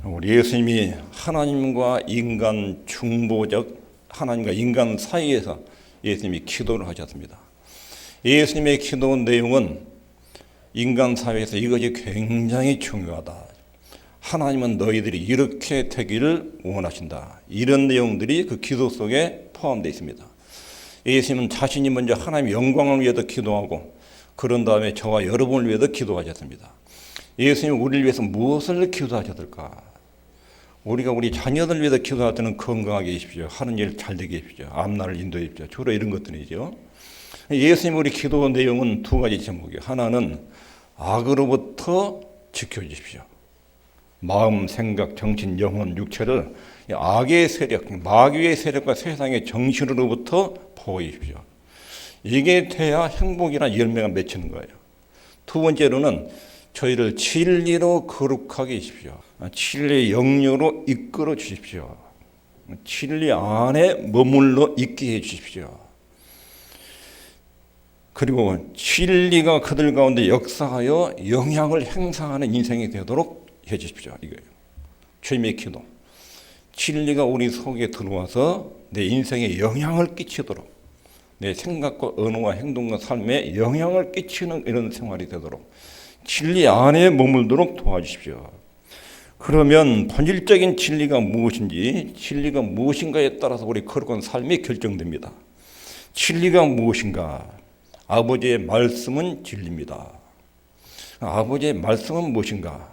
우리 예수님이 하나님과 인간 중보적 하나님과 인간 사이에서 예수님이 기도를 하셨습니다. 예수님의 기도 내용은 인간 사회에서 이것이 굉장히 중요하다. 하나님은 너희들이 이렇게 되기를 원하신다. 이런 내용들이 그 기도 속에 포함되어 있습니다. 예수님은 자신이 먼저 하나님의 영광을 위해서 기도하고 그런 다음에 저와 여러분을 위해서 기도하셨습니다. 예수님은 우리를 위해서 무엇을 기도하셨을까? 우리가 우리 자녀들 위해서 기도할 때는 건강하게 해주십시오. 하는 일 잘 되게 해주십시오. 앞날을 인도해 주십시오. 주로 이런 것들이죠. 예수님 우리 기도 내용은 두 가지 제목이에요. 하나는 악으로부터 지켜주십시오. 마음, 생각, 정신, 영혼, 육체를 악의 세력, 마귀의 세력과 세상의 정신으로부터 보호해 주십시오. 이게 돼야 행복이나 열매가 맺히는 거예요. 두 번째로는 저희를 진리로 거룩하게 해주십시오. 진리의 영료로 이끌어 주십시오. 진리 안에 머물러 있게 해 주십시오. 그리고 진리가 그들 가운데 역사하여 영향을 행사하는 인생이 되도록 해 주십시오. 이거예요. 주님의 기도. 진리가 우리 속에 들어와서 내 인생에 영향을 끼치도록, 내 생각과 언어와 행동과 삶에 영향을 끼치는 이런 생활이 되도록 진리 안에 머물도록 도와주십시오. 그러면 본질적인 진리가 무엇인지, 진리가 무엇인가에 따라서 우리 거룩한 삶이 결정됩니다. 진리가 무엇인가? 아버지의 말씀은 진리입니다. 아버지의 말씀은 무엇인가?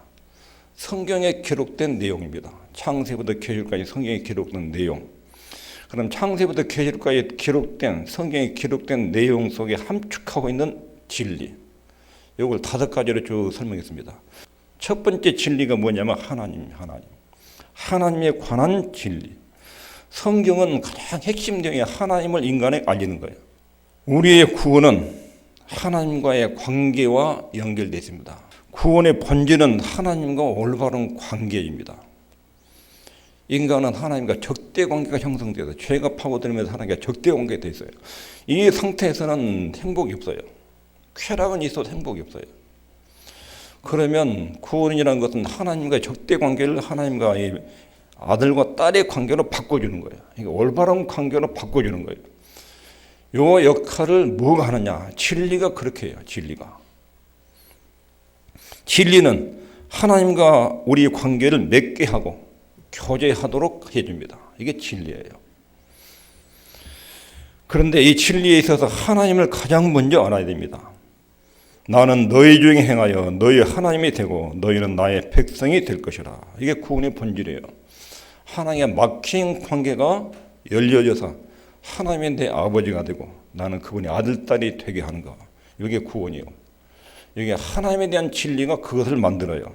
성경에 기록된 내용입니다. 창세부터 계시록까지 성경에 기록된 내용. 그럼 창세부터 계시록까지 기록된 성경에 기록된 내용 속에 함축하고 있는 진리. 이걸 5가지로 쭉 설명했습니다. 첫 번째 진리가 뭐냐면 하나님에 관한 진리. 성경은 가장 핵심 내용이 하나님을 인간에 알리는 거예요. 우리의 구원은 하나님과의 관계와 연결되어 있습니다. 구원의 본질은 하나님과 올바른 관계입니다. 인간은 하나님과 적대 관계가 형성되어서 죄가 파고들면서 하나님과 적대 관계가 되어 있어요. 이 상태에서는 행복이 없어요. 쾌락은 있어도 행복이 없어요. 그러면 구원이라는 것은 하나님과의 적대 관계를 하나님과의 아들과 딸의 관계로 바꿔주는 거예요. 그러니까 올바른 관계로 바꿔주는 거예요. 이 역할을 뭐가 하느냐? 진리가 그렇게 해요. 진리는 하나님과 우리의 관계를 맺게 하고 교제하도록 해줍니다. 이게 진리예요. 그런데 이 진리에 있어서 하나님을 가장 먼저 알아야 됩니다. 나는 너희 중에 행하여 너희 하나님이 되고 너희는 나의 백성이 될 것이라. 이게 구원의 본질이에요. 하나님의 막힌 관계가 열려져서 하나님이 내 아버지가 되고 나는 그분의 아들, 딸이 되게 하는 거. 이게 구원이에요. 이게 하나님에 대한 진리가 그것을 만들어요.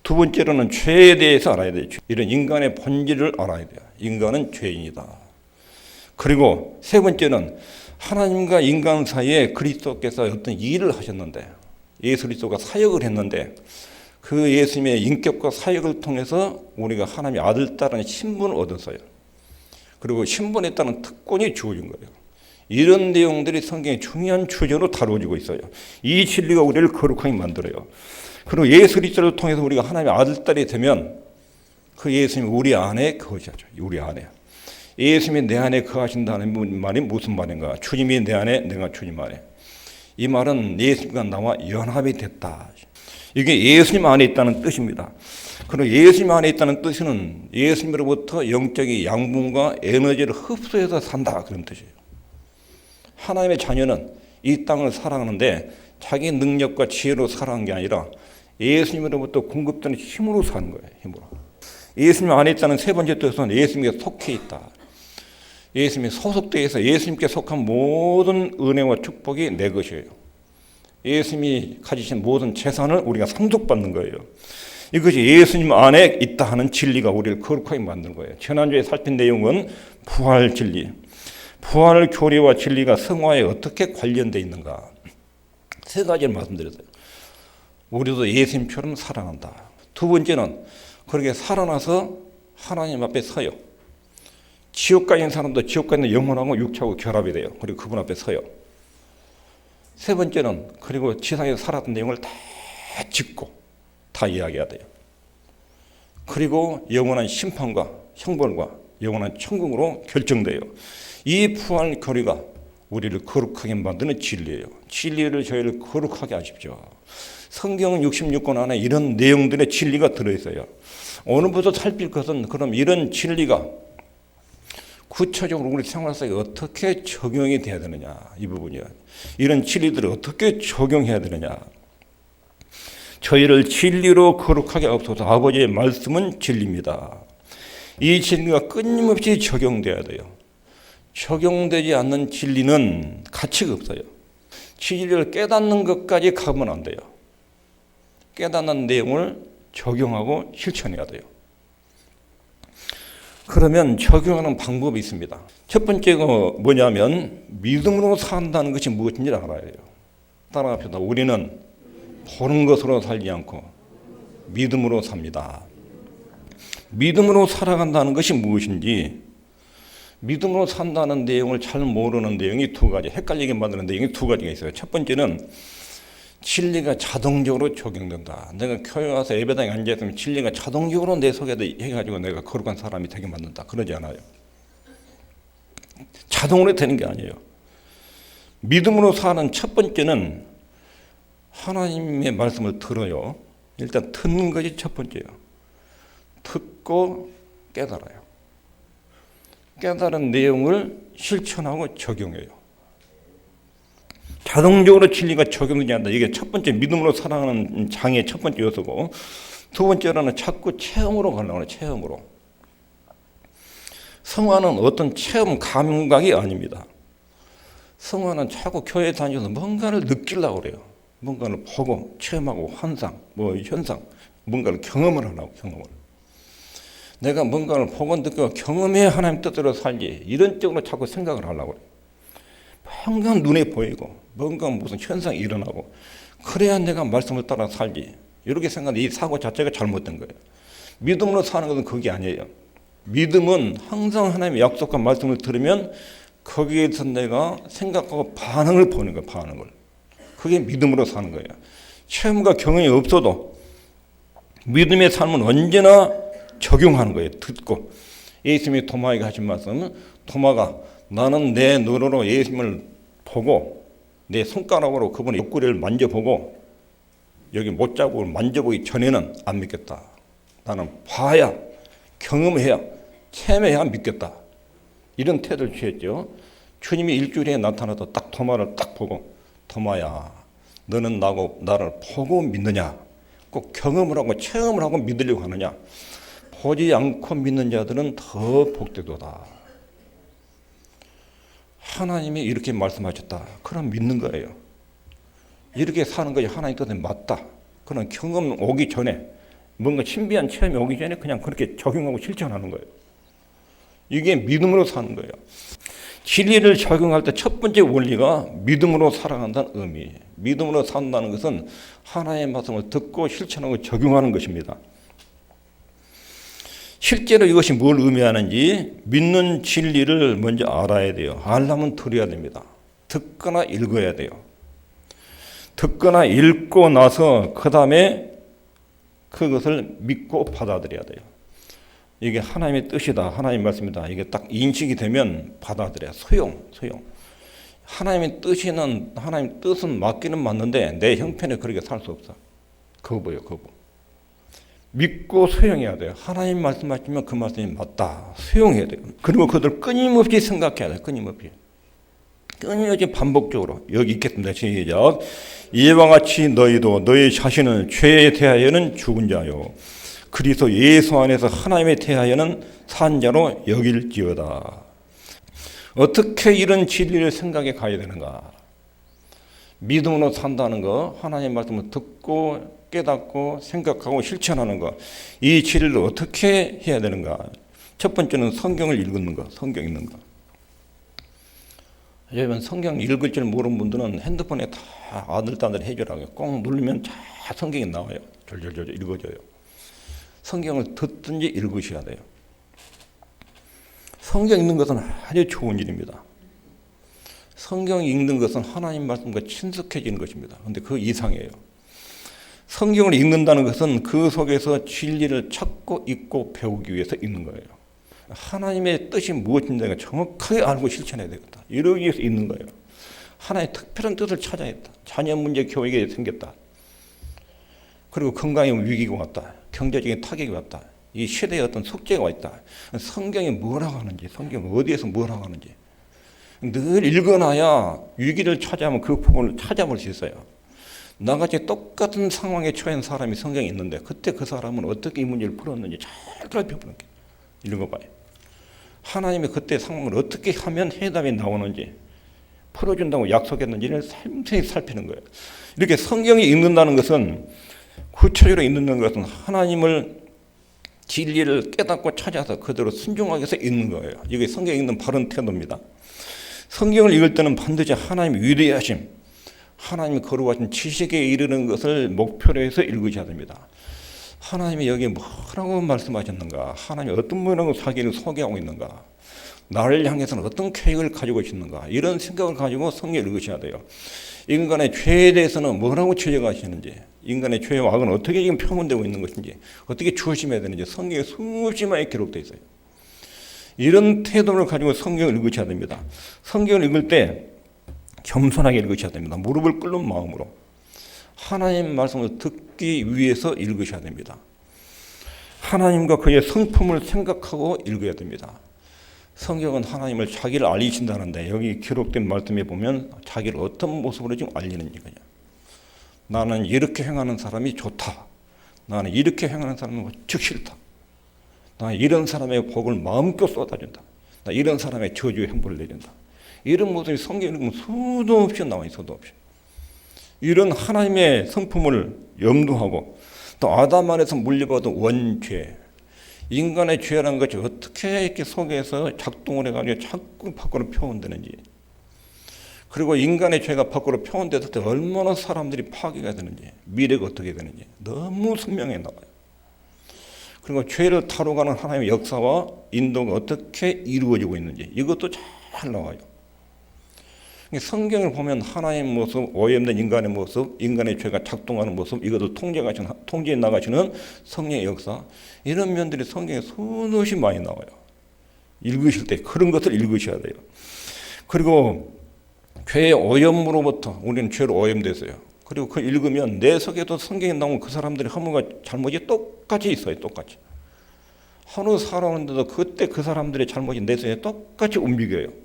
두 번째로는 죄에 대해서 알아야 돼요. 이런 인간의 본질을 알아야 돼요. 인간은 죄인이다. 그리고 세 번째는 하나님과 인간 사이에 그리스도께서 어떤 일을 하셨는데, 예수 그리스도가 사역을 했는데 그 예수님의 인격과 사역을 통해서 우리가 하나님의 아들, 딸의 신분을 얻었어요. 그리고 신분에 따른 특권이 주어진 거예요. 이런 내용들이 성경의 중요한 주제로 다루어지고 있어요. 이 진리가 우리를 거룩하게 만들어요. 그리고 예수 그리스도를 통해서 우리가 하나님의 아들, 딸이 되면 그 예수님이 우리 안에 거하시죠. 우리 안에. 예수님이 내 안에 거하신다는 말이 무슨 말인가? 주님이 내 안에, 내가 주님 안에. 이 말은 예수님과 나와 연합이 됐다. 이게 예수님 안에 있다는 뜻입니다. 그리고 예수님 안에 있다는 뜻은 예수님으로부터 영적인 양분과 에너지를 흡수해서 산다. 그런 뜻이에요. 하나님의 자녀는 이 땅을 살아가는데 자기 능력과 지혜로 살아가는 게 아니라 예수님으로부터 공급되는 힘으로 사는 거예요. 힘으로. 예수님 안에 있다는 세 번째 뜻은 예수님께 속해 있다. 예수님이 소속되어 있어 예수님께 속한 모든 은혜와 축복이 내 것이에요. 예수님이 가지신 모든 재산을 우리가 상속받는 거예요. 이것이 예수님 안에 있다 하는 진리가 우리를 거룩하게 만든 거예요. 지난주에 살핀 내용은 부활 진리. 부활 교리와 진리가 성화에 어떻게 관련되어 있는가. 세 가지를 말씀드렸어요. 우리도 예수님처럼 살아난다. 두 번째는 그렇게 살아나서 하나님 앞에 서요. 지옥 가 있는 사람도 지옥 가 있는 영혼하고 육체하고 결합이 돼요. 그리고 그분 앞에 서요. 세 번째는 그리고 지상에서 살았던 내용을 다 짚고 다 이야기해야 돼요. 그리고 영원한 심판과 형벌과 영원한 천국으로 결정돼요. 이 부활 교리가 우리를 거룩하게 만드는 진리예요. 진리를 저희를 거룩하게 하십시오. 성경 66권 안에 이런 내용들의 진리가 들어있어요. 오늘부터 살필 것은 그럼 이런 진리가 구체적으로 우리 생활 속에 어떻게 적용이 돼야 되느냐, 이 부분이요. 이런 진리들을 어떻게 적용해야 되느냐. 저희를 진리로 거룩하게 하옵소서. 아버지의 말씀은 진리입니다. 이 진리가 끊임없이 적용돼야 돼요. 적용되지 않는 진리는 가치가 없어요. 진리를 깨닫는 것까지 가면 안 돼요. 깨닫는 내용을 적용하고 실천해야 돼요. 그러면 적용하는 방법이 있습니다. 첫 번째가 뭐냐면 믿음으로 산다는 것이 무엇인지 알아야 해요. 따라갑시다. 우리는 보는 것으로 살지 않고 믿음으로 삽니다. 믿음으로 살아간다는 것이 무엇인지, 믿음으로 산다는 내용을 잘 모르는 내용이 두 가지, 헷갈리게 만드는 내용이 두 가지가 있어요. 첫 번째는 진리가 자동적으로 적용된다. 내가 교회 와서 예배당에 앉아있으면 진리가 자동적으로 내 속에 해가지고 내가 거룩한 사람이 되게 만든다. 그러지 않아요. 자동으로 되는 게 아니에요. 믿음으로 사는 첫 번째는 하나님의 말씀을 들어요. 일단 듣는 것이 첫 번째예요. 듣고 깨달아요. 깨달은 내용을 실천하고 적용해요. 자동적으로 진리가 적용되지 않는다. 이게 첫 번째 믿음으로 살아가는 장의 첫 번째 요소고, 두 번째로는 자꾸 체험으로 가려고 해요. 체험으로. 성화는 어떤 체험 감각이 아닙니다. 성화는 자꾸 교회 다니면서 뭔가를 느끼려고 그래요. 뭔가를 보고 체험하고 환상, 현상, 뭔가를 경험을 하려고, 경험을. 내가 뭔가를 보고 느끼고 경험해 하나님 뜻대로 살지, 이런 쪽으로 자꾸 생각을 하려고 그래요. 항상 눈에 보이고 뭔가 무슨 현상이 일어나고 그래야 내가 말씀을 따라 살지, 이렇게 생각하는 이 사고 자체가 잘못된 거예요. 믿음으로 사는 것은 그게 아니에요. 믿음은 항상 하나님의 약속과 말씀을 들으면 거기에서 내가 생각하고 반응을 보는 거예요. 반응을. 그게 믿음으로 사는 거예요. 체험과 경험이 없어도 믿음의 삶은 언제나 적용하는 거예요. 듣고. 예수님이 도마에게 하신 말씀은, 도마가 나는 내 눈으로 예수님을 보고 내 손가락으로 그분의 옆구리를 만져보고 여기 못자국을 만져보기 전에는 안 믿겠다. 나는 봐야, 경험해야, 체험해야 믿겠다. 이런 태도를 취했죠. 주님이 일주일에 나타나서 딱 도마를 딱 보고, 도마야, 너는 나를 보고 믿느냐? 꼭 경험을 하고 체험을 하고 믿으려고 하느냐? 보지 않고 믿는 자들은 더 복되도다. 하나님이 이렇게 말씀하셨다. 그럼 믿는 거예요. 이렇게 사는 것이 하나님 뜻에 맞다. 그런 경험 오기 전에, 뭔가 신비한 체험이 오기 전에 그냥 그렇게 적용하고 실천하는 거예요. 이게 믿음으로 사는 거예요. 진리를 적용할 때 첫 번째 원리가 믿음으로 살아간다는 의미예요. 믿음으로 산다는 것은 하나님의 말씀을 듣고 실천하고 적용하는 것입니다. 실제로 이것이 뭘 의미하는지 믿는 진리를 먼저 알아야 돼요. 알려면 들어야 됩니다. 듣거나 읽어야 돼요. 듣거나 읽고 나서 그 다음에 그것을 믿고 받아들여야 돼요. 이게 하나님의 뜻이다, 하나님의 말씀이다, 이게 딱 인식이 되면 받아들여야 소용. 하나님의 뜻은 맞기는 맞는데 내 형편에 그렇게 살 수 없어. 거부예요, 거부. 믿고 수용해야 돼요. 하나님 말씀하시면 그 말씀이 맞다, 수용해야 돼요. 그리고 그들 끊임없이 생각해야 돼요. 끊임없이 반복적으로. 여기 있겠습니다. 시작. 이와 같이 너희도 너희 자신은 죄에 대하여는 죽은 자요, 그리스도 예수 안에서 하나님에 대하여는 산 자로 여길지어다. 어떻게 이런 진리를 생각해 가야 되는가? 믿음으로 산다는 거, 하나님의 말씀을 듣고 깨닫고 생각하고 실천하는 거, 이 진리를 어떻게 해야 되는가? 첫 번째는 성경을 읽는 거, 성경 읽는 거. 여러분, 성경 읽을 줄 모르는 분들은 핸드폰에 다 아들딸들 해주라고요. 꼭 누르면 다 성경이 나와요. 졸졸졸 읽어줘요. 성경을 듣든지 읽으셔야 돼요. 성경 읽는 것은 아주 좋은 일입니다. 성경 읽는 것은 하나님 말씀과 친숙해지는 것입니다. 그런데 그 이상이에요. 성경을 읽는다는 것은 그 속에서 진리를 찾고 읽고 배우기 위해서 읽는 거예요. 하나님의 뜻이 무엇인지 정확하게 알고 실천해야 되겠다. 이러기 위해서 읽는 거예요. 하나의 특별한 뜻을 찾아야겠다. 자녀 문제 교육이 생겼다. 그리고 건강의 위기가 왔다. 경제적인 타격이 왔다. 이 시대에 어떤 숙제가 왔다. 성경이 뭐라고 하는지, 성경이 어디에서 뭐라고 하는지 늘 읽어놔야 위기를 찾아하면 그 부분을 찾아볼 수 있어요. 나같이 똑같은 상황에 처한 사람이 성경에 있는데 그때 그 사람은 어떻게 이 문제를 풀었는지 잘 살펴보는 게 읽어봐요. 하나님이 그때 상황을 어떻게 하면 해답이 나오는지 풀어준다고 약속했는지를 세세히 살피는 거예요. 이렇게 성경이 읽는다는 것은 구체적으로 읽는 것은 하나님을 진리를 깨닫고 찾아서 그대로 순종하기 위해서 읽는 거예요. 이게 성경 읽는 바른 태도입니다. 성경을 읽을 때는 반드시 하나님의 위대하심, 하나님이 거룩하신 지식에 이르는 것을 목표로 해서 읽으셔야 됩니다. 하나님이 여기에 뭐라고 말씀하셨는가? 하나님이 어떤 모양으로 자기를 소개하고 있는가? 나를 향해서는 어떤 계획을 가지고 있는가? 이런 생각을 가지고 성경을 읽으셔야 돼요. 인간의 죄에 대해서는 뭐라고 지적하시는지, 인간의 죄와 악은 어떻게 지금 표현되고 있는 것인지, 어떻게 조심해야 되는지 성경에 수없이 많이 기록되어 있어요. 이런 태도를 가지고 성경을 읽으셔야 됩니다. 성경을 읽을 때 겸손하게 읽으셔야 됩니다. 무릎을 꿇는 마음으로 하나님 말씀을 듣기 위해서 읽으셔야 됩니다. 하나님과 그의 성품을 생각하고 읽어야 됩니다. 성경은 하나님을 자기를 알리신다는데 여기 기록된 말씀에 보면 자기를 어떤 모습으로 지금 알리는지 그냥 나는 이렇게 행하는 사람이 좋다. 나는 이렇게 행하는 사람은 즉 싫다. 나는 이런 사람의 복을 마음껏 쏟아준다. 나 이런 사람의 저주의 행보를 내린다. 이런 모습이 성경에 보면 수도 없이 나와 있어도 없이. 이런 하나님의 성품을 염두하고 또 아담 안에서 물려받은 원죄, 인간의 죄라는 것이 어떻게 이렇게 속에서 작동을 해가지고 자꾸 밖으로 표현되는지, 그리고 인간의 죄가 밖으로 표현됐을 때 얼마나 사람들이 파괴가 되는지, 미래가 어떻게 되는지 너무 선명해 나와요. 그리고 죄를 다루가는 하나님의 역사와 인도가 어떻게 이루어지고 있는지 이것도 잘 나와요. 성경을 보면 하나님의 모습, 오염된 인간의 모습, 인간의 죄가 작동하는 모습, 이것을 통제해 나가시는 성령의 역사, 이런 면들이 성경에 수없이 많이 나와요. 읽으실 때 그런 것을 읽으셔야 돼요. 그리고 죄의 오염으로부터 우리는 죄로 오염됐어요. 그리고 그걸 읽으면 내 속에도 성경에 나온 그 사람들의 허물과 잘못이 똑같이 있어요. 똑같이. 하루 살아오는데도 그때 그 사람들의 잘못이 내 속에 똑같이 움직여요.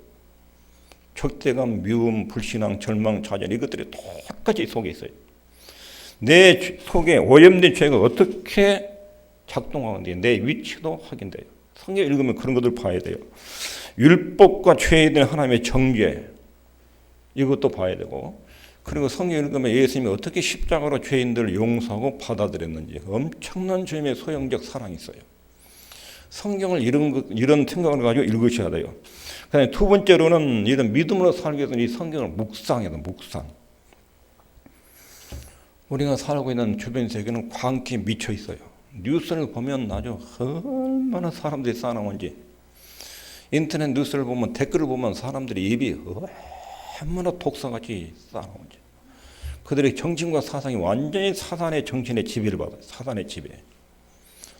적대감, 미움, 불신앙, 절망, 좌절 이것들이 똑같이 속에 있어요. 내 속에 오염된 죄가 어떻게 작동하는지 내 위치도 확인돼요. 성경 읽으면 그런 것들 봐야 돼요. 율법과 죄에 대한 하나님의 정죄 이것도 봐야 되고, 그리고 성경 읽으면 예수님이 어떻게 십자가로 죄인들을 용서하고 받아들였는지 엄청난 주님의 소형적 사랑이 있어요. 성경을 이런 생각을 가지고 읽으셔야 돼요. 그다음에 두 번째로는 이런 믿음으로 살기 위해서는 이 성경을 묵상해야 돼요. 묵상. 우리가 살고 있는 주변 세계는 광기에 미쳐 있어요. 뉴스를 보면 아주 얼마나 사람들이 쌓아놓은지, 인터넷 뉴스를 보면 댓글을 보면 사람들이 입이 얼마나 독사같이 쌓아놓은지, 그들의 정신과 사상이 완전히 사단의 정신의 지배를 받아요. 사단의 지배.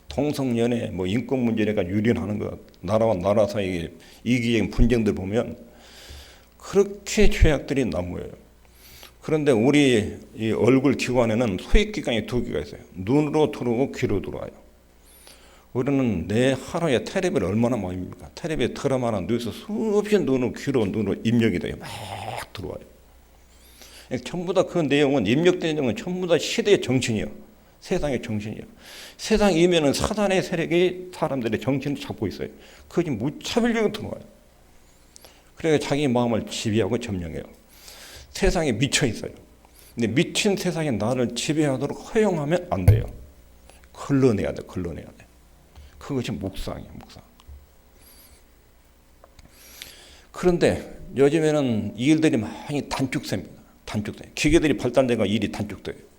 동성연애, 인권 문제니까 유린하는 것, 나라와 나라 사이의 이기적인 분쟁들 보면 그렇게 죄악들이 난무해요. 그런데 우리 이 얼굴 기관에는 소액기관이 두 개가 있어요. 눈으로 들어오고 귀로 들어와요. 우리는 내 하루에 텔레비를 얼마나 많이 봅니까? 텔레비에 드라마나 뉴스 수없이 눈으로 귀로 입력이 돼요. 막 들어와요. 전부 다 그 내용은 입력된 내용은 전부 다 시대의 정신이에요. 세상의 정신이에요. 세상 이면은 사단의 세력이 사람들의 정신을 잡고 있어요. 그것이 무차별적으로 들어와요. 그래서 자기 마음을 지배하고 점령해요. 세상에 미쳐 있어요. 근데 미친 세상에 나를 지배하도록 허용하면 안 돼요. 걸러내야 돼, 걸러내야 돼. 그것이 묵상이에요, 묵상. 그런데 요즘에는 이 일들이 많이 단축됩니다. 단축돼. 기계들이 발달되고 일이 단축돼요.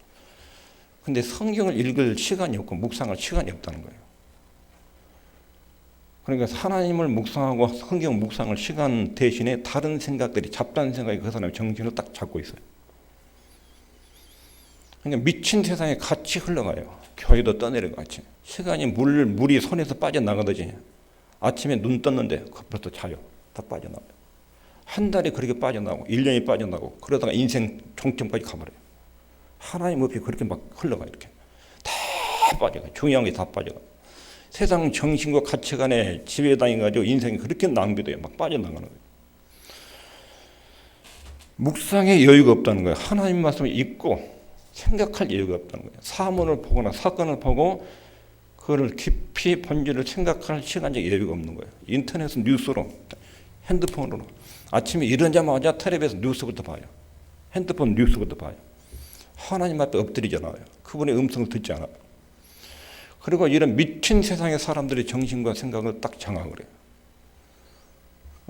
근데 성경을 읽을 시간이 없고 묵상할 시간이 없다는 거예요. 그러니까 하나님을 묵상하고 성경 묵상할 시간 대신에 다른 생각들이, 잡다한 생각이 그 사람의 정신을 딱 잡고 있어요. 그러니까 미친 세상에 같이 흘러가요. 교회도 떠내려가 같이. 시간이 물이 손에서 빠져나가듯이 아침에 눈 떴는데 벌써 자요. 다 빠져나와요. 한 달이 그렇게 빠져나오고 1년이 빠져나오고 그러다가 인생 종점까지 가버려요. 하나님 없이 그렇게 막 흘러가 이렇게. 다 빠져가요. 중요한 게 다 빠져가요. 세상 정신과 가치관에 지배당해가지고 인생이 그렇게 낭비돼요. 막 빠져나가는 거예요. 묵상의 여유가 없다는 거예요. 하나님 말씀을 읽고 생각할 여유가 없다는 거예요. 사물을 보거나 사건을 보고 그거를 깊이 본질을 생각할 시간적 여유가 없는 거예요. 인터넷 뉴스로, 핸드폰으로 아침에 일어나자마자 텔레비에서 뉴스부터 봐요. 핸드폰 뉴스부터 봐요. 하나님 앞에 엎드리지 않아요. 그분의 음성을 듣지 않아요. 그리고 이런 미친 세상의 사람들의 정신과 생각을 딱 장악을 해요.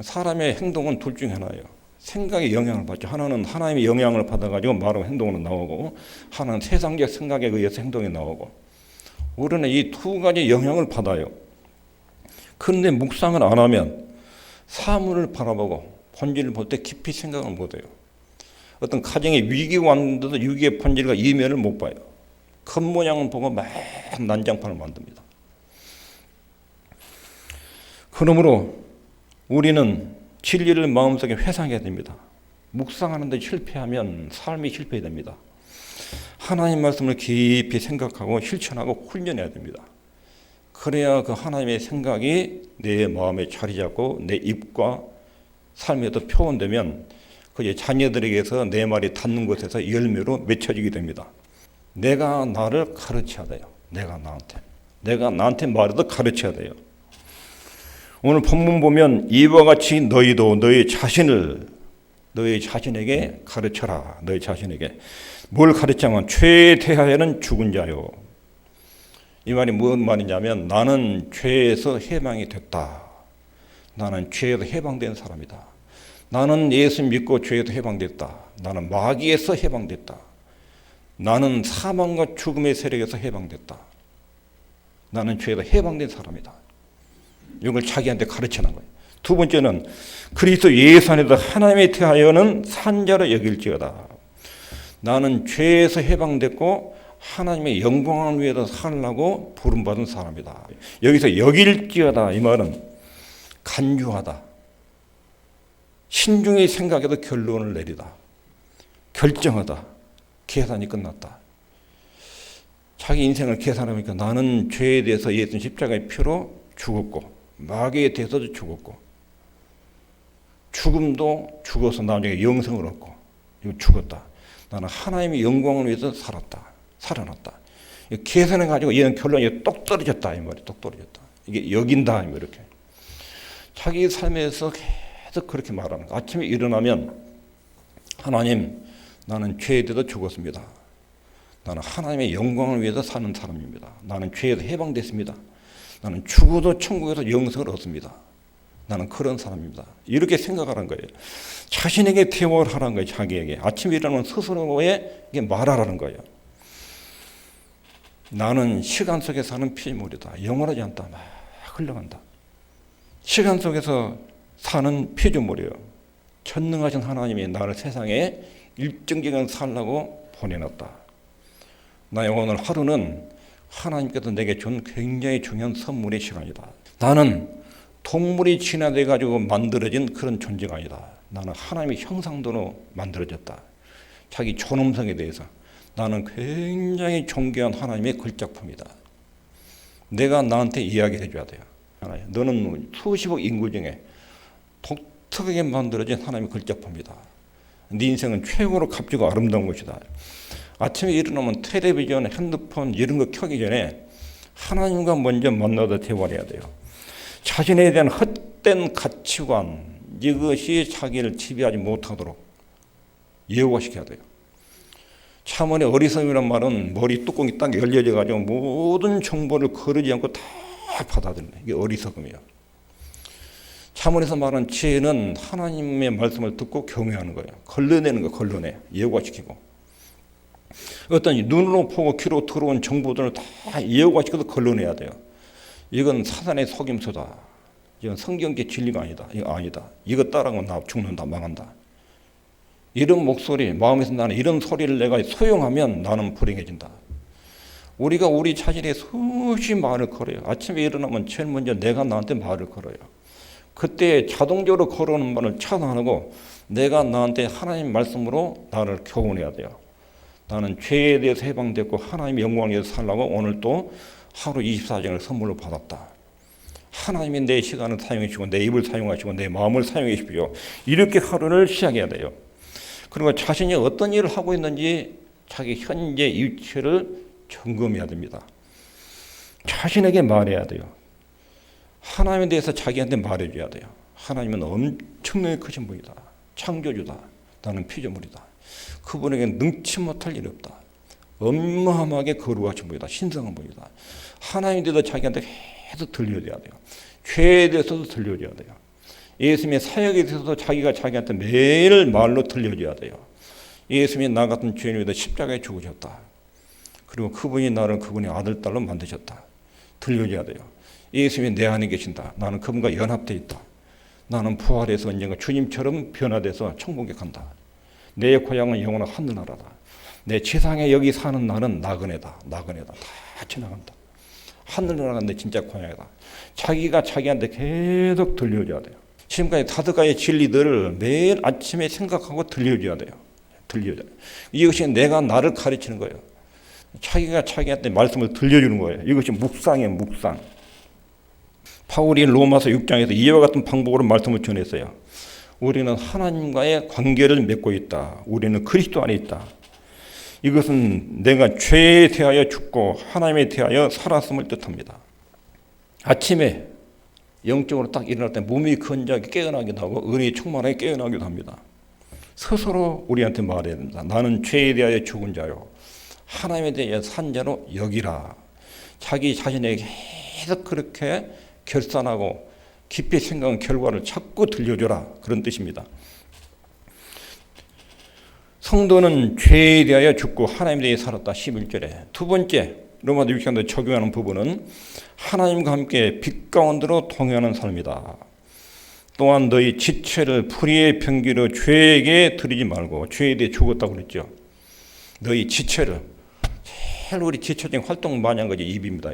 사람의 행동은 둘 중에 하나예요. 생각에 영향을 받죠. 하나는 하나님의 영향을 받아가지고 말하고 행동으로 나오고, 하나는 세상적 생각에 의해서 행동이 나오고, 우리는 이 두 가지 영향을 받아요. 그런데 묵상을 안 하면 사물을 바라보고 본질을 볼 때 깊이 생각을 못 해요. 어떤 가정에 위기가 왔는데도 위기의 본질과 이면을 못 봐요. 겉모양을 보고 막 난장판을 만듭니다. 그러므로 우리는 진리를 마음속에 회상해야 됩니다. 묵상하는 데 실패하면 삶이 실패됩니다. 하나님 말씀을 깊이 생각하고 실천하고 훈련해야 됩니다. 그래야 그 하나님의 생각이 내 마음에 자리 잡고 내 입과 삶에도 표현되면 그 자녀들에게서 내 말이 닿는 곳에서 열매로 맺혀지게 됩니다. 내가 나를 가르쳐야 돼요. 내가 나한테 말해도 가르쳐야 돼요. 오늘 본문 보면 이와 같이 너희도 너희 자신에게 가르쳐라. 너희 자신에게. 뭘 가르치면 죄에 대하여는 죽은 자요. 이 말이 무슨 말이냐면 나는 죄에서 해방이 됐다. 나는 죄에서 해방된 사람이다. 나는 예수 믿고 죄에서 해방됐다. 나는 마귀에서 해방됐다. 나는 사망과 죽음의 세력에서 해방됐다. 나는 죄에서 해방된 사람이다. 이걸 자기한테 가르치는 거예요. 두 번째는 그리스도 예수 안에서 하나님에 대하여는 산자로 여길지어다. 나는 죄에서 해방됐고 하나님의 영광을 위해서 살라고 부름받은 사람이다. 여기서 여길지어다 이 말은 간주하다. 신중히 생각해도 결론을 내리다. 결정하다. 계산이 끝났다. 자기 인생을 계산하니까 나는 죄에 대해서 예수님 십자가의 피로 죽었고 마귀에 대해서도 죽었고 죽음도 죽어서 나중에 영생을 얻고 이거 죽었다. 나는 하나님의 영광을 위해서 살아났다. 계산해가지고 얘는 결론이 똑 떨어졌다 이 말이 똑 떨어졌다. 이게 여긴다 이렇게 자기 삶에서 계속 그렇게 말하는 거야. 아침에 일어나면 하나님 나는 죄에 대해서 죽었습니다. 나는 하나님의 영광을 위해서 사는 사람입니다. 나는 죄에서 해방됐습니다. 나는 죽어도 천국에서 영생을 얻습니다. 나는 그런 사람입니다. 이렇게 생각하라는 거예요. 자신에게 대화를 하라는 거예요. 자기에게. 아침에 일어나면 스스로에게 말하라는 거예요. 나는 시간 속에 사는 피조물이다. 영원하지 않다. 막 흘러간다. 시간 속에서 사는 피조물이에요. 전능하신 하나님이 나를 세상에 일정 기간 살라고 보내놨다. 나의 오늘 하루는 하나님께서 내게 준 굉장히 중요한 선물의 시간이다. 나는 동물이 진화돼 가지고 만들어진 그런 존재가 아니다. 나는 하나님의 형상대로 만들어졌다. 자기 존엄성에 대해서 나는 굉장히 존귀한 하나님의 글작품이다. 내가 나한테 이야기해 줘야 돼요. 너는 수십억 인구 중에 독특하게 만들어진 하나님의 글작품이다. 네 인생은 최고로 값지고 아름다운 것이다. 아침에 일어나면 텔레비전, 핸드폰 이런 거 켜기 전에 하나님과 먼저 만나서 대화를 해야 돼요. 자신에 대한 헛된 가치관 이것이 자기를 지배하지 못하도록 예고시켜야 돼요. 차원의 어리석음이란 말은 머리 뚜껑이 딱 열려져 가지고 모든 정보를 거르지 않고 다 받아들이는 이게 어리석음이에요. 차원에서 말하는 지혜는 하나님의 말씀을 듣고 경외하는 거예요. 걸러내는 거예요. 걸러내. 예고시키고. 어떤 눈으로 보고 귀로 들어온 정보들을 다 예고시켜서 걸러내야 돼요. 이건 사단의 속임수다. 이건 성경계 진리가 아니다. 이거 아니다. 이거 따라가면 나 죽는다. 망한다. 이런 목소리, 마음에서 나는 이런 소리를 내가 소용하면 나는 불행해진다. 우리가 우리 자신에 수없이 말을 걸어요. 아침에 일어나면 제일 먼저 내가 나한테 말을 걸어요. 그때 자동적으로 걸어오는 말을 차단하고 내가 나한테 하나님 말씀으로 나를 교훈해야 돼요. 나는 죄에 대해서 해방됐고 하나님의 영광에 대해서 살라고 오늘 또 하루 24시간을 선물로 받았다. 하나님이 내 시간을 사용해 주시고 내 입을 사용하시고 내 마음을 사용해 주십시오. 이렇게 하루를 시작해야 돼요. 그리고 자신이 어떤 일을 하고 있는지 자기 현재 위치를 점검해야 됩니다. 자신에게 말해야 돼요. 하나님에 대해서 자기한테 말해줘야 돼요. 하나님은 엄청나게 크신 분이다. 창조주다. 나는 피조물이다. 그분에게 능치 못할 일이 없다. 어마어마하게 거룩하신 분이다. 신성한 분이다. 하나님에 대해서 자기한테 계속 들려줘야 돼요. 죄에 대해서도 들려줘야 돼요. 예수님의 사역에 대해서도 자기가 자기한테 매일 말로 들려줘야 돼요. 예수님이 나 같은 죄인을 위해 십자가에 죽으셨다. 그리고 그분이 나를 그분의 아들, 딸로 만드셨다. 들려줘야 돼요. 예수님이 내 안에 계신다. 나는 그분과 연합되어 있다. 나는 부활해서 언젠가 주님처럼 변화돼서 천국에 간다. 내 고향은 영원한 하늘나라다. 내 지상에 여기 사는 나는 나그네다. 나그네다. 다 지나간다. 하늘나라가 내 진짜 고향이다. 자기가 자기한테 계속 들려줘야 돼요. 지금까지 다드가의 진리들을 매일 아침에 생각하고 들려줘야 돼요. 들려줘야 돼요. 이것이 내가 나를 가르치는 거예요. 자기가 자기한테 말씀을 들려주는 거예요. 이것이 묵상이에요. 묵상. 바울이 로마서 6장에서 이와 같은 방법으로 말씀을 전했어요. 우리는 하나님과의 관계를 맺고 있다. 우리는 그리스도 안에 있다. 이것은 내가 죄에 대하여 죽고 하나님에 대하여 살았음을 뜻합니다. 아침에 영적으로 딱 일어날 때 몸이 건조하게 깨어나기도 하고 은혜에 충만하게 깨어나기도 합니다. 스스로 우리한테 말해야 됩니다. 나는 죄에 대하여 죽은 자요. 하나님에 대하여 산 자로 여기라. 자기 자신에게 계속 그렇게 결산하고 깊이 생각한 결과를 자꾸 들려줘라. 그런 뜻입니다. 성도는 죄에 대하여 죽고 하나님에 대해 살았다. 11절에. 두 번째 로마서 6장에 적용하는 부분은 하나님과 함께 빛 가운데로 동행하는 삶이다. 또한 너희 지체를 불의의 병기로 죄에게 드리지 말고 죄에 대해 죽었다고 그랬죠. 너희 지체를 제일 우리 지체적인 활동 많이 한 것이 입입니다.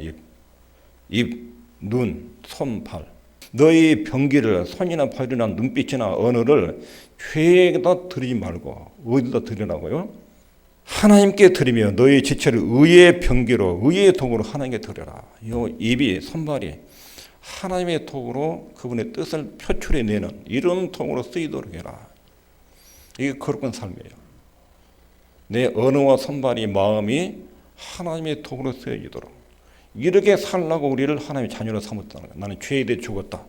입, 눈, 손, 발. 너희 병기를 손이나 발이나 눈빛이나 언어를 죄에다 드리지 말고 어디다 드리라고요? 하나님께 드리며 너희 지체를 의의 병기로 의의 도구로 하나님께 드려라. 이 입이 손발이 하나님의 도구로 그분의 뜻을 표출해내는 이런 도구로 쓰이도록 해라. 이게 거룩한 삶이에요. 내 언어와 손발이 마음이 하나님의 도구로 쓰여지도록 이렇게 살라고 우리를 하나님의 자녀로 삼았다는 거예요. 나는 죄에 대해 죽었다.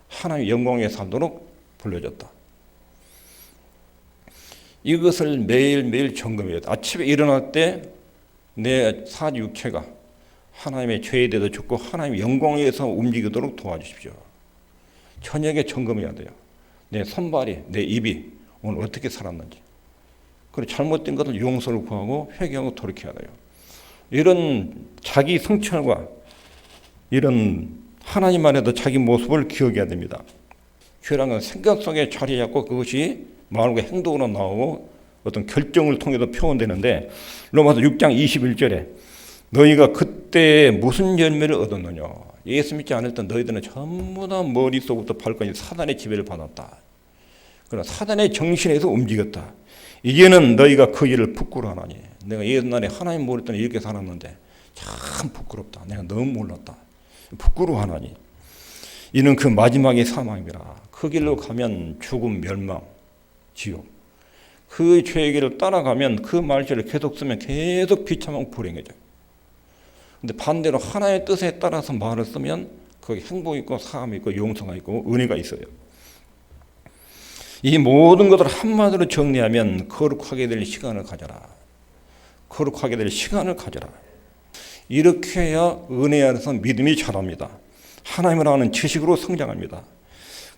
하나님의 영광에 살도록 불러줬다. 이것을 매일매일 점검해야 돼. 아침에 일어날 때 내 사지 육체가 하나님의 죄에 대해서 죽고 하나님의 영광에 의해서 움직이도록 도와주십시오. 저녁에 점검해야 돼요. 내 손발이, 내 입이 오늘 어떻게 살았는지. 그리고 잘못된 것을 용서를 구하고 회개하고 돌이켜야 돼요. 이런 자기 성찰과 이런 하나님 안에도 자기 모습을 기억해야 됩니다. 죄라는 건 생각 속에 자리 잡고 그것이 말과 행동으로 나오고 어떤 결정을 통해서 표현되는데 로마서 6장 21절에 너희가 그때 무슨 열매를 얻었느냐. 예수 믿지 않을 때 너희들은 전부 다 머릿속부터 발까지 사단의 지배를 받았다. 그러나 사단의 정신에서 움직였다. 이제는 너희가 그 일을 부끄러워하나니 내가 옛날에 하나님 모르더니 이렇게 살았는데 참 부끄럽다. 내가 너무 몰랐다. 부끄러워하나니 이는 그 마지막의 사망이라. 그 길로 가면 죽음, 멸망, 지옥. 그 죄의 길을 따라가면 그 말씀을 계속 쓰면 계속 비참하고 불행해져요. 근데 반대로 하나님의 뜻에 따라서 말을 쓰면 거기 행복이 있고 사함이 있고 용서가 있고 은혜가 있어요. 이 모든 것을 한마디로 정리하면 거룩하게 될 시간을 가져라. 거룩하게 될 시간을 가져라. 이렇게 해야 은혜 안에서 믿음이 자랍니다. 하나님을 아는 지식으로 성장합니다.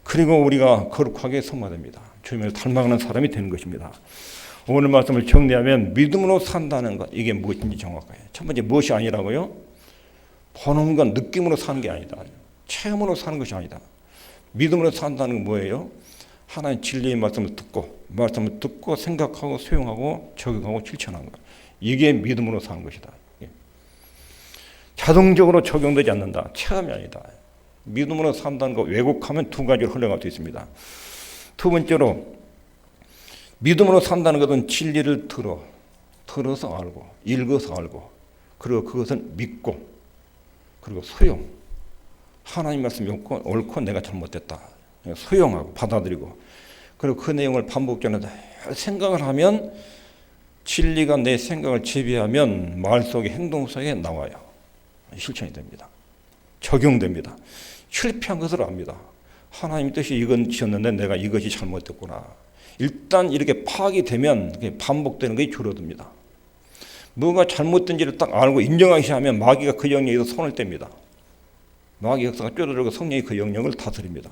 그리고 우리가 거룩하게 성화됩니다. 주님을 닮아가는 사람이 되는 것입니다. 오늘 말씀을 정리하면 믿음으로 산다는 것, 이게 무엇인지 정확해요. 첫 번째 무엇이 아니라고요? 보는 건 느낌으로 사는 게 아니다. 체험으로 사는 것이 아니다. 믿음으로 산다는 건 뭐예요? 하나님 진리의 말씀을 듣고 생각하고 수용하고 적용하고 실천하는 것. 이게 믿음으로 사는 것이다. 자동적으로 적용되지 않는다. 체험이 아니다. 믿음으로 산다는 거 왜곡하면 두 가지로 흘러갈 수 있습니다. 두 번째로 믿음으로 산다는 것은 진리를 들어서 알고 읽어서 알고 그리고 그것을 믿고 그리고 수용. 하나님 말씀이 옳고 내가 잘못됐다. 수용하고 받아들이고 그리고 그 내용을 반복적으로 생각을 하면 진리가 내 생각을 지배하면 말 속에 행동 속에 나와요. 실천이 됩니다. 적용됩니다. 실패한 것을 압니다. 하나님 뜻이 이건 지었는데 내가 이것이 잘못됐구나. 일단 이렇게 파악이 되면 반복되는 것이 줄어듭니다. 뭐가 잘못된지를 딱 알고 인정하기 시작하면 마귀가 그 영역에서 손을 뗍니다. 마귀 역사가 쪼들고 성령이 그 영역을 다스립니다.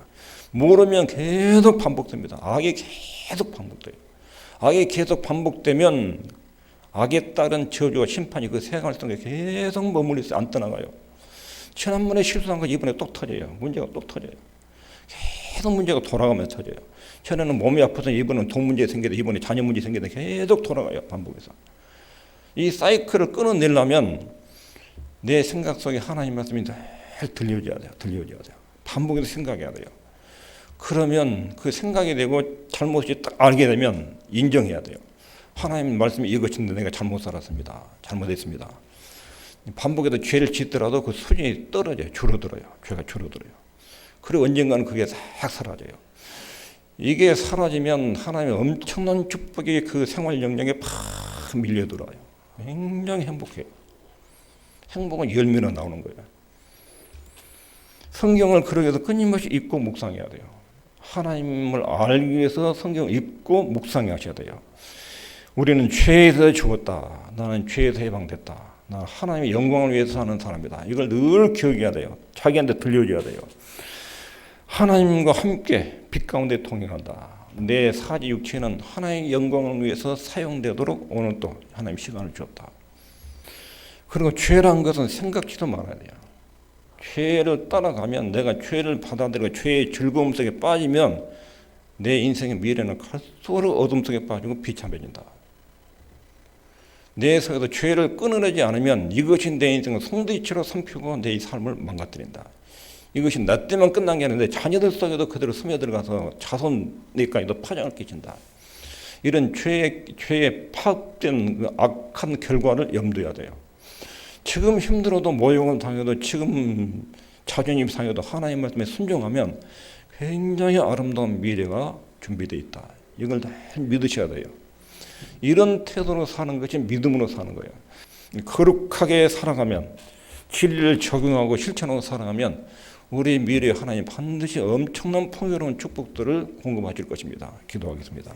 모르면 계속 반복됩니다. 악이 계속 반복돼요. 악이 계속 반복되면 악에 따른 저주와 심판이 그 생활 속에 계속 머물러 있어요. 안 떠나가요. 지난번에 실수한 거 이번에 또 터져요. 문제가 또 터져요. 계속 문제가 돌아가면서 터져요. 전에는 몸이 아파서 이번에는 돈 문제 생기다 이번에 자녀 문제 생기다 계속 돌아가요. 반복해서. 이 사이클을 끊어내려면 내 생각 속에 하나님 말씀이 늘 들려줘야 돼요. 반복해서 생각해야 돼요. 그러면 그 생각이 되고 잘못이 딱 알게 되면 인정해야 돼요. 하나님 말씀이 이것인데 내가 잘못 살았습니다. 잘못했습니다. 반복해서 죄를 짓더라도 그 수준이 떨어져요. 줄어들어요. 죄가 줄어들어요. 그리고 언젠가는 그게 싹 사라져요. 이게 사라지면 하나님의 엄청난 축복이 그 생활 영역에 팍 밀려들어요. 굉장히 행복해요. 행복은 열매로 나오는 거예요. 성경을 그러기 위해서 끊임없이 읽고 묵상해야 돼요. 하나님을 알기 위해서 성경을 읽고 묵상하셔야 돼요. 우리는 죄에서 죽었다. 나는 죄에서 해방됐다. 나는 하나님의 영광을 위해서 사는 사람이다. 이걸 늘 기억해야 돼요. 자기한테 들려줘야 돼요. 하나님과 함께 빛 가운데 동행한다. 내 사지 육체는 하나님의 영광을 위해서 사용되도록 오늘 또 하나님 시간을 주었다. 그리고 죄란 것은 생각지도 말아야 돼요. 죄를 따라가면 내가 죄를 받아들이고 죄의 즐거움 속에 빠지면 내 인생의 미래는 갈수록 어둠 속에 빠지고 비참해진다. 내 속에서 죄를 끊어내지 않으면 이것이 내 인생을 송두리째로 삼키고 내 삶을 망가뜨린다. 이것이 나 때만 끝난 게 아닌데 자녀들 속에도 그대로 스며들어가서 자손에까지도 파장을 끼친다. 이런 죄에 파악된 그 악한 결과를 염두해야 돼요. 지금 힘들어도 모욕을 당해도 지금 자존심 상해도 하나님 말씀에 순종하면 굉장히 아름다운 미래가 준비되어 있다. 이걸 다 믿으셔야 돼요. 이런 태도로 사는 것이 믿음으로 사는 거예요. 거룩하게 살아가면 진리를 적용하고 실천하고 살아가면 우리 미래에 하나님 반드시 엄청난 풍요로운 축복들을 공급하실 것입니다. 기도하겠습니다.